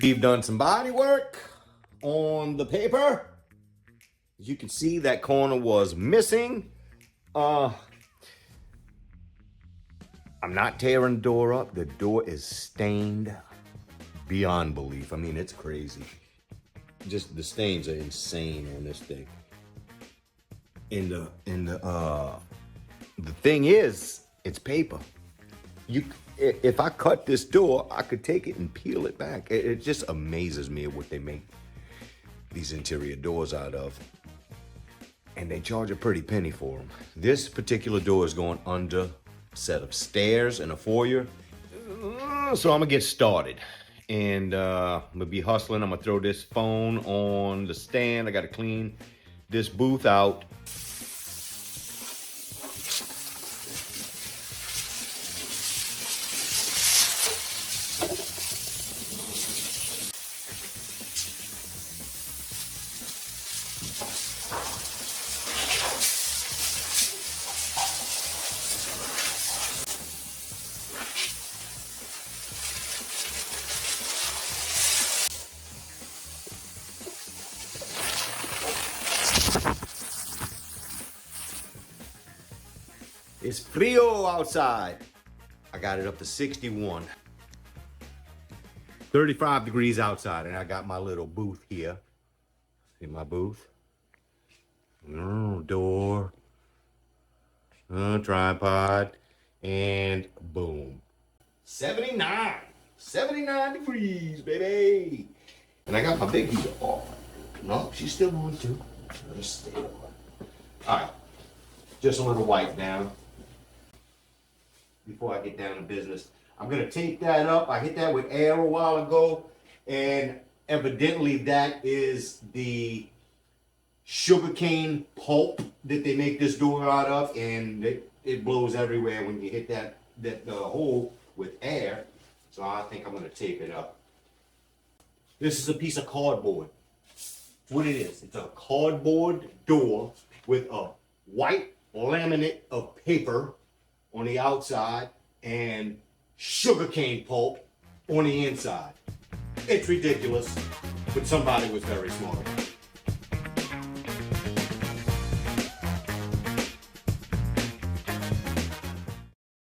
We've done some body work on the paper. As you can see, that corner was missing. I'm not tearing the door up. The door is stained beyond belief. I mean, it's crazy. Just the stains are insane on this thing. The thing is, it's paper. If I cut this door, I could take it and peel it back. It just amazes me what they make these interior doors out of. And they charge a pretty penny for them. This particular door is going under a set of stairs and a foyer. So I'm gonna get started. And I'm gonna be hustling. I'm gonna throw this phone on the stand. I gotta clean this booth out. It's frio outside. I got it up to 61. 35 degrees outside, and I got my little booth here. See my booth? Door, tripod, and boom. 79 degrees, baby. And I got my big heater off. No, she's still on too. Let's stay on. All right, just a little wipe down. Before I get down to business, I'm gonna tape that up. I hit that with air a while ago, and evidently that is the sugarcane pulp that they make this door out of, and it blows everywhere when you hit that hole with air. So I think I'm gonna tape it up. This is a piece of cardboard. That's what it is. It's a cardboard door with a white laminate of paper on the outside and sugarcane pulp on the inside. It's ridiculous, but somebody was very smart.